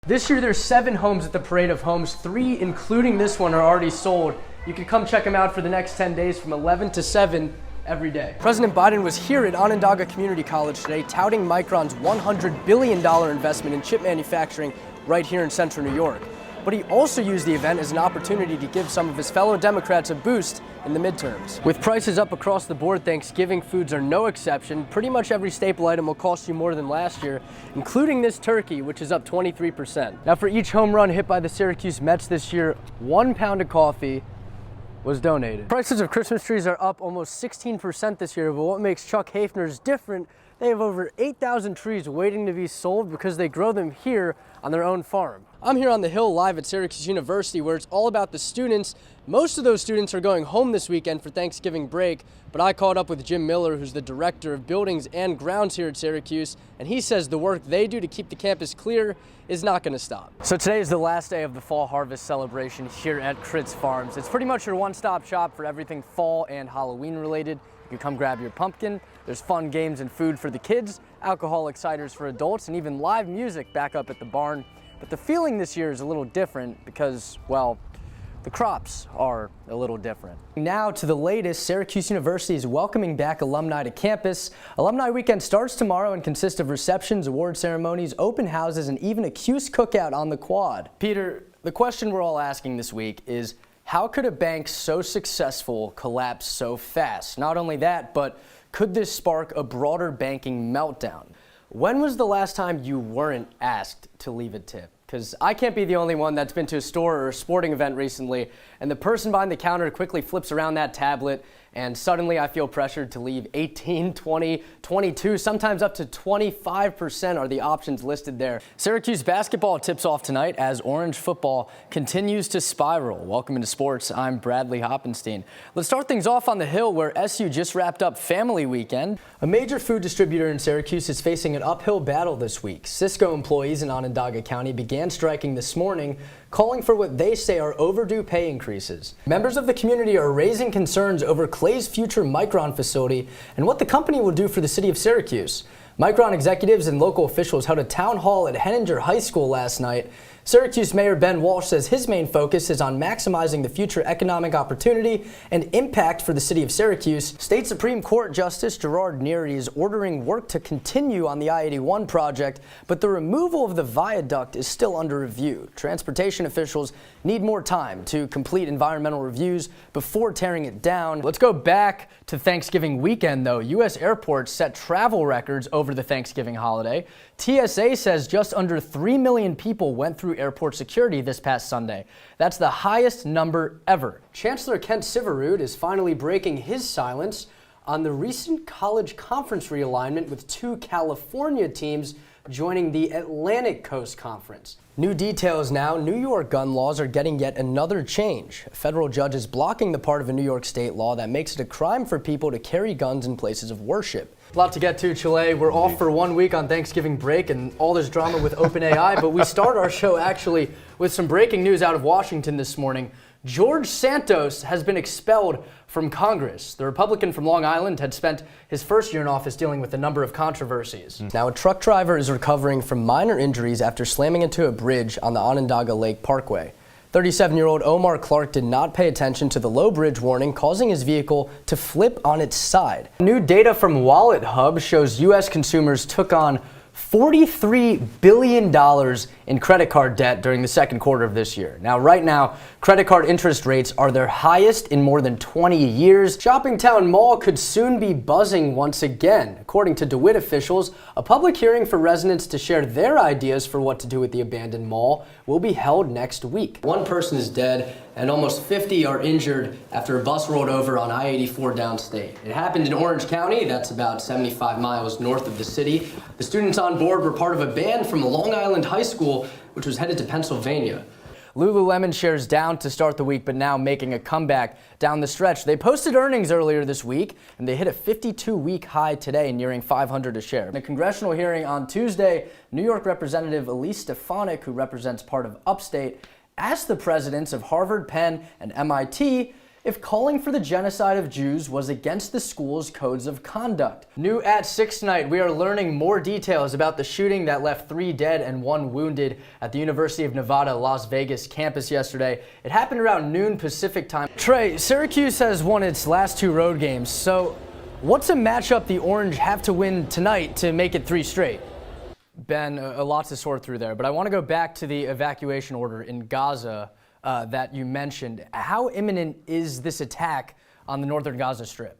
This year there's 7 homes at the Parade of Homes. 3, including this one, are already sold. You can come check them out for the next 10 days from 11 to 7 every day. President Biden was here at Onondaga Community College today touting Micron's $100 billion investment in chip manufacturing right here in central New York. But he also used the event as an opportunity to give some of his fellow Democrats a boost in the midterms. With prices up across the board, Thanksgiving foods are no exception. Pretty much every staple item will cost you more than last year, including this turkey, which is up 23%. Now, for each home run hit by the Syracuse Mets this year, 1 pound of coffee was donated. Prices of Christmas trees are up almost 16% this year, but what makes Chuck Hafner's different, they have over 8,000 trees waiting to be sold because they grow them here on their own farm. I'm here on the Hill live at Syracuse University, where it's all about the students. Most of those students are going home this weekend for Thanksgiving break, but I caught up with Jim Miller, who's the director of buildings and grounds here at Syracuse, and he says the work they do to keep the campus clear is not going to stop. So today is the last day of the fall harvest celebration here at Critz Farms. It's pretty much your one-stop shop for everything fall and Halloween related. You can come grab your pumpkin. There's fun games and food for the kids, alcoholic ciders for adults, and even live music back up at the barn. But the feeling this year is a little different because, well, the crops are a little different. Now to the latest, Syracuse University is welcoming back alumni to campus. Alumni Weekend starts tomorrow and consists of receptions, award ceremonies, open houses, and even a Cuse cookout on the quad. Peter, the question we're all asking this week is, how could a bank so successful collapse so fast? Not only that, but could this spark a broader banking meltdown? When was the last time you weren't asked to leave a tip? Because I can't be the only one that's been to a store or a sporting event recently, and the person behind the counter quickly flips around that tablet, and suddenly I feel pressured to leave 18, 20, 22, sometimes up to 25% are the options listed there. Syracuse basketball tips off tonight as Orange football continues to spiral. Welcome into sports. I'm Bradley Hoppenstein. Let's start things off on the Hill, where SU just wrapped up Family Weekend. A major food distributor in Syracuse is facing an uphill battle this week. Cisco employees in Onondaga County began striking this morning, calling for what they say are overdue pay increases. Members of the community are raising concerns over Clay's future Micron facility and what the company will do for the city of Syracuse. Micron executives and local officials held a town hall at Henninger High School last night. Syracuse Mayor Ben Walsh says his main focus is on maximizing the future economic opportunity and impact for the city of Syracuse. State Supreme Court Justice Gerard Neary is ordering work to continue on the I-81 project, but the removal of the viaduct is still under review. Transportation officials need more time to complete environmental reviews before tearing it down. Let's go back to Thanksgiving weekend, though. U.S. airports set travel records over the Thanksgiving holiday. TSA says just under 3 million people went through airport security this past Sunday. That's the highest number ever. Chancellor Kent Syverud is finally breaking his silence on the recent college conference realignment, with 2 California teams joining the Atlantic Coast Conference. New details now. New York gun laws are getting yet another change. A federal judge is blocking the part of a New York state law that makes it a crime for people to carry guns in places of worship. A lot to get to, Chile. We're off for 1 week on Thanksgiving break and all this drama with OpenAI, but we start our show actually with some breaking news out of Washington this morning. George Santos has been expelled from Congress. The Republican from Long Island had spent his first year in office dealing with a number of controversies. Now, a truck driver is recovering from minor injuries after slamming into a bridge on the Onondaga Lake Parkway. 37-year-old Omar Clark did not pay attention to the low bridge warning, causing his vehicle to flip on its side. New data from Wallet Hub shows U.S. consumers took on $43 billion in credit card debt during the second quarter of this year. Now, right now, credit card interest rates are their highest in more than 20 years. Shoppingtown Mall could soon be buzzing once again. According to DeWitt officials, a public hearing for residents to share their ideas for what to do with the abandoned mall will be held next week. 1 person is dead and almost 50 are injured after a bus rolled over on I-84 downstate. It happened in Orange County, that's about 75 miles north of the city. The students on board were part of a band from a Long Island high school, which was headed to Pennsylvania. Lululemon shares down to start the week, but now making a comeback down the stretch. They posted earnings earlier this week, and they hit a 52-week high today, nearing $500 a share. In a congressional hearing on Tuesday, New York Representative Elise Stefanik, who represents part of Upstate, asked the presidents of Harvard, Penn, and MIT if calling for the genocide of Jews was against the school's codes of conduct. New at 6 tonight, we are learning more details about the shooting that left 3 dead and 1 wounded at the University of Nevada, Las Vegas campus yesterday. It happened around noon Pacific time. Trey, Syracuse has won its last 2 road games, so what's a matchup the Orange have to win tonight to make it 3 straight? Ben, a lot to sort through there, but I want to go back to the evacuation order in Gaza that you mentioned. How imminent is this attack on the northern Gaza Strip?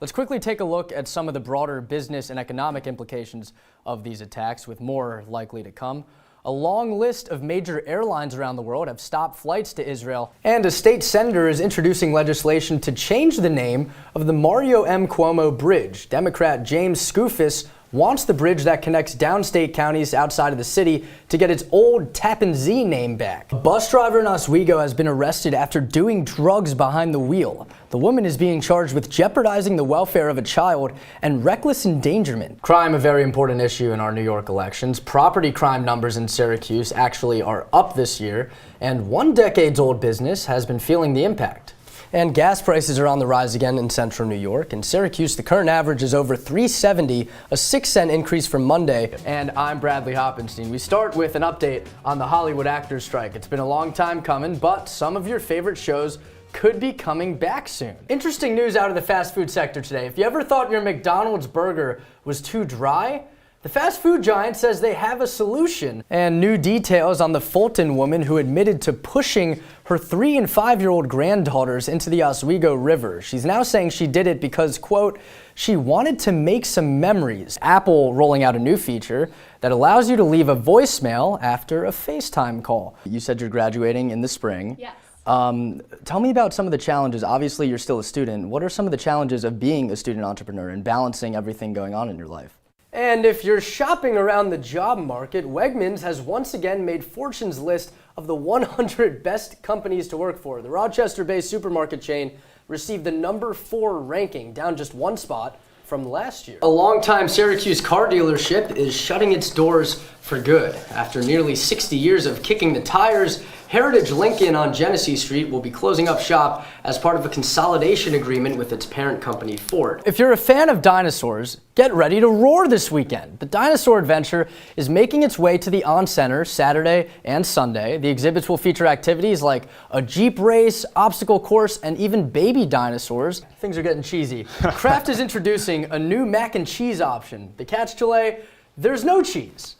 Let's quickly take a look at some of the broader business and economic implications of these attacks, with more likely to come. A long list of major airlines around the world have stopped flights to Israel, and a state senator is introducing legislation to change the name of the Mario M. Cuomo Bridge. Democrat James Skoufis wants the bridge that connects downstate counties outside of the city to get its old Tappan Zee name back. A bus driver in Oswego has been arrested after doing drugs behind the wheel. The woman is being charged with jeopardizing the welfare of a child and reckless endangerment. Crime, a very important issue in our New York elections. Property crime numbers in Syracuse actually are up this year, and 1 decades-old business has been feeling the impact. And gas prices are on the rise again in central New York. In Syracuse, the current average is over $3.70, a 6-cent increase from Monday. And I'm Bradley Hoppenstein. We start with an update on the Hollywood actors strike. It's been a long time coming, but some of your favorite shows could be coming back soon. Interesting news out of the fast food sector today. If you ever thought your McDonald's burger was too dry, the fast food giant says they have a solution. And new details on the Fulton woman who admitted to pushing her 3- and 5-year-old granddaughters into the Oswego River. She's now saying she did it because, quote, she wanted to make some memories. Apple rolling out a new feature that allows you to leave a voicemail after a FaceTime call. You said you're graduating in the spring. Yes. Tell me about some of the challenges. Obviously, you're still a student. What are some of the challenges of being a student entrepreneur and balancing everything going on in your life? And if you're shopping around the job market, Wegmans has once again made Fortune's list of the 100 best companies to work for. The Rochester-based supermarket chain received the number 4 ranking, down just 1 spot from last year. A longtime Syracuse car dealership is shutting its doors for good. After nearly 60 years of kicking the tires, Heritage Lincoln on Genesee Street will be closing up shop as part of a consolidation agreement with its parent company, Ford. If you're a fan of dinosaurs, get ready to roar this weekend. The Dinosaur Adventure is making its way to the On Center Saturday and Sunday. The exhibits will feature activities like a Jeep race, obstacle course, and even baby dinosaurs. Things are getting cheesy. Kraft is introducing a new mac and cheese option. The catch, Chile, there's no cheese.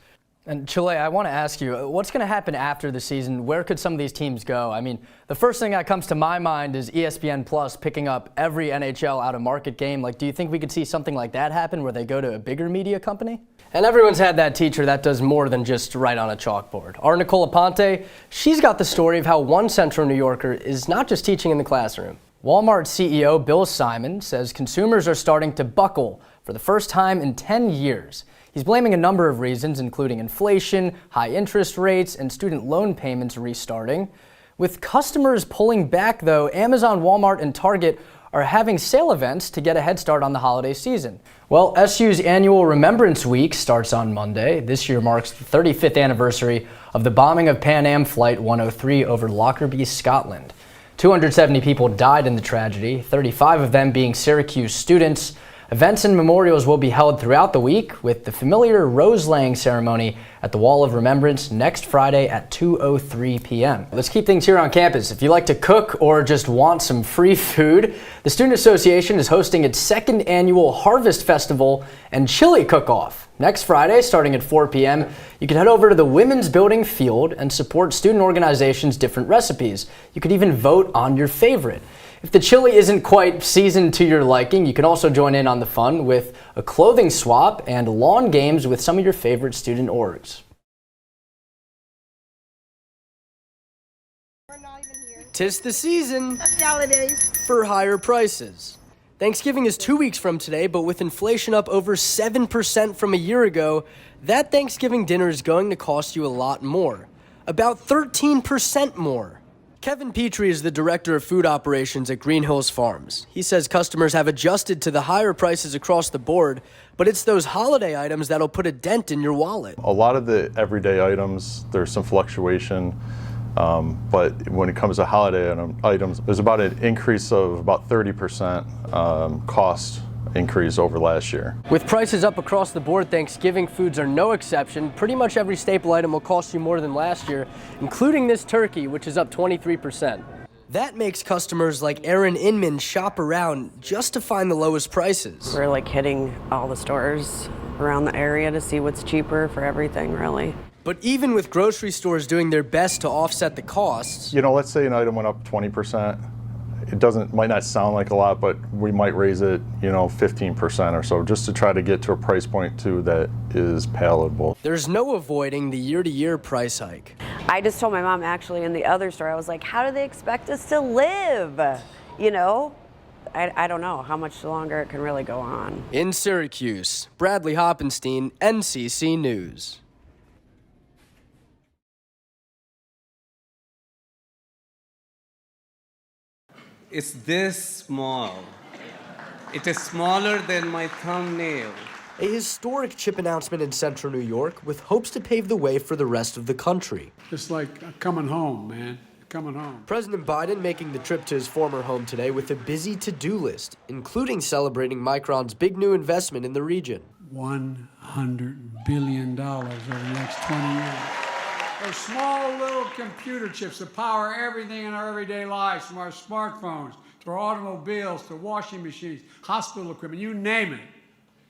And Chile, I want to ask you, what's going to happen after the season? Where could some of these teams go? I mean, the first thing that comes to my mind is ESPN Plus picking up every NHL out-of-market game. Like, do you think we could see something like that happen where they go to a bigger media company? And everyone's had that teacher that does more than just write on a chalkboard. Our Nicola Ponte, she's got the story of how one Central New Yorker is not just teaching in the classroom. Walmart CEO Bill Simon says consumers are starting to buckle for the first time in 10 years. He's blaming a number of reasons, including inflation, high interest rates, and student loan payments restarting. With customers pulling back, though, Amazon, Walmart, and Target are having sale events to get a head start on the holiday season. Well, SU's annual Remembrance Week starts on Monday. This year marks the 35th anniversary of the bombing of Pan Am Flight 103 over Lockerbie, Scotland. 270 people died in the tragedy, 35 of them being Syracuse students. Events and memorials will be held throughout the week, with the familiar rose-laying ceremony at the Wall of Remembrance next Friday at 2:03 p.m. Let's keep things here on campus. If you like to cook or just want some free food, the Student Association is hosting its 2nd annual Harvest Festival and Chili Cook-Off. Next Friday, starting at 4 p.m., you can head over to the Women's Building Field and support student organizations' different recipes. You could even vote on your favorite. If the chili isn't quite seasoned to your liking, you can also join in on the fun with a clothing swap and lawn games with some of your favorite student orgs. We're not even here. 'Tis the season Holidays. for higher prices. Thanksgiving is 2 weeks from today, but with inflation up over 7% from a year ago, that Thanksgiving dinner is going to cost you a lot more. About 13% more. Kevin Petrie is the director of food operations at Green Hills Farms. He says customers have adjusted to the higher prices across the board, but it's those holiday items that'll put a dent in your wallet. A lot of the everyday items, there's some fluctuation. But when it comes to holiday items, there's about an increase of about 30% cost increase over last year. With prices up across the board, Thanksgiving foods are no exception. Pretty much every staple item will cost you more than last year, including this turkey, which is up 23%. That makes customers like Erin Inman shop around just to find the lowest prices. We're like hitting all the stores around the area to see what's cheaper for everything, really. But even with grocery stores doing their best to offset the costs, You know, let's say an item went up 20%. It might not sound like a lot, but we might raise it, 15% or so, just to try to get to a price point too that is palatable. there's no avoiding the year-to-year price hike. I just told my mom actually in the other store, I was like, how do they expect us to live? I don't know how much longer it can really go on. In Syracuse, Bradley Hoppenstein, NCC News. It's this small. It is smaller than my thumbnail. A historic chip announcement in central New York with hopes to pave the way for the rest of the country. Just like coming home, man. Coming home. President Biden making the trip to his former home today with a busy to-do list, including celebrating Micron's big new investment in the region. $100 billion over the next 20 years. Those small little computer chips that power everything in our everyday lives, from our smartphones to our automobiles to washing machines, hospital equipment, you name it.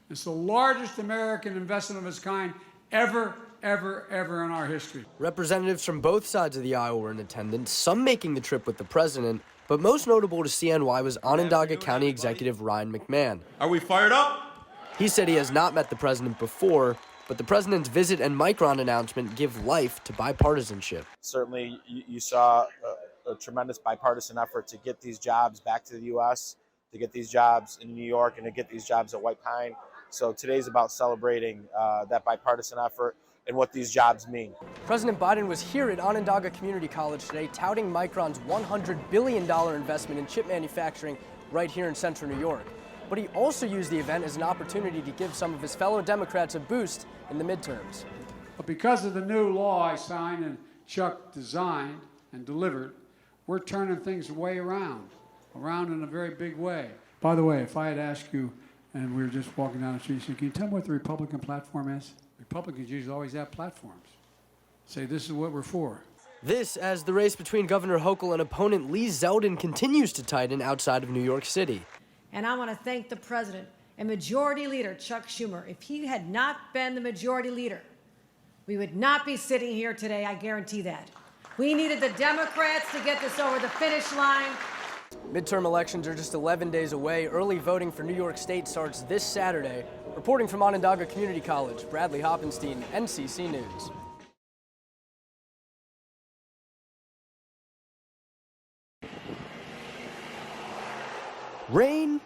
It's the largest American investment of its kind ever in our history. Representatives from both sides of the aisle were in attendance, some making the trip with the president, but most notable to CNY was Onondaga County Executive Ryan McMahon. Are we fired up? He said he has not met the president before, but the president's visit and Micron announcement give life to bipartisanship. Certainly, you saw a tremendous bipartisan effort to get these jobs back to the U.S., to get these jobs in New York, and to get these jobs at White Pine. So today's about celebrating that bipartisan effort and what these jobs mean. President Biden was here at Onondaga Community College today touting Micron's $100 billion investment in chip manufacturing right here in central New York. But he also used the event as an opportunity to give some of his fellow Democrats a boost in the midterms. But because of the new law I signed and Chuck designed and delivered, we're turning things way around in a very big way. By the way, if I had asked you, and we were just walking down the street, said, can you tell me what the Republican platform is? Republicans usually always have platforms. Say, this is what we're for. This as the race between Governor Hochul and opponent Lee Zeldin continues to tighten outside of New York City. And I want to thank the president and Majority Leader Chuck Schumer. If he had not been the Majority Leader, we would not be sitting here today, I guarantee that. We needed the Democrats to get this over the finish line. Midterm elections are just 11 days away. Early voting for New York State starts this Saturday. Reporting from Onondaga Community College, Bradley Hoppenstein, NCC News. Rain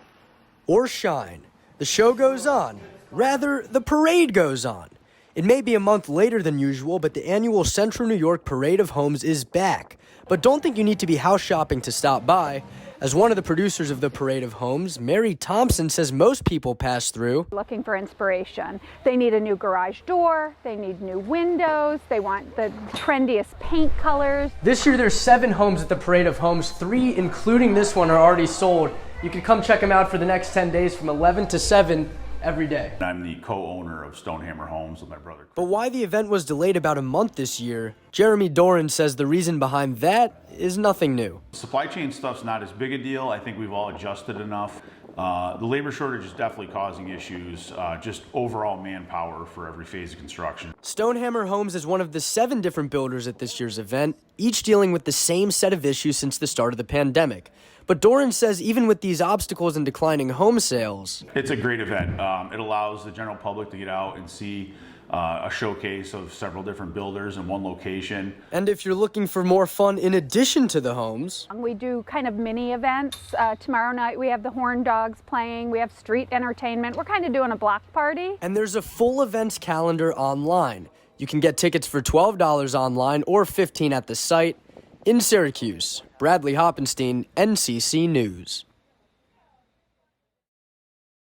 or shine, the show goes on. Rather, the parade goes on. It may be a month later than usual, but the annual Central New York Parade of Homes is back. But don't think you need to be house shopping to stop by. As one of the producers of the Parade of Homes, Mary Thompson says most people pass through looking for inspiration. They need a new garage door, they need new windows, they want the trendiest paint colors. This year there's 7 homes at the Parade of Homes. 3, including this one, are already sold. You can come check them out for the next 10 days from 11 to 7 every day. I'm the co-owner of Stonehammer Homes with my brother. But why the event was delayed about a month this year, Jeremy Doran says the reason behind that is nothing new. Supply chain stuff's not as big a deal. I think we've all adjusted enough. The labor shortage is definitely causing issues, just overall manpower for every phase of construction. Stonehammer Homes is one of the 7 different builders at this year's event, each dealing with the same set of issues since the start of the pandemic. But Doran says even with these obstacles and declining home sales, it's a great event. It allows the general public to get out and see a showcase of several different builders in one location. And if you're looking for more fun in addition to the homes, We do kind of mini events. Tomorrow night we have the Horn Dogs playing, we have street entertainment. We're kind of doing a block party. And there's a full events calendar online. You can get tickets for $12 online or $15 at the site. In Syracuse, Bradley Hoppenstein, NCC News.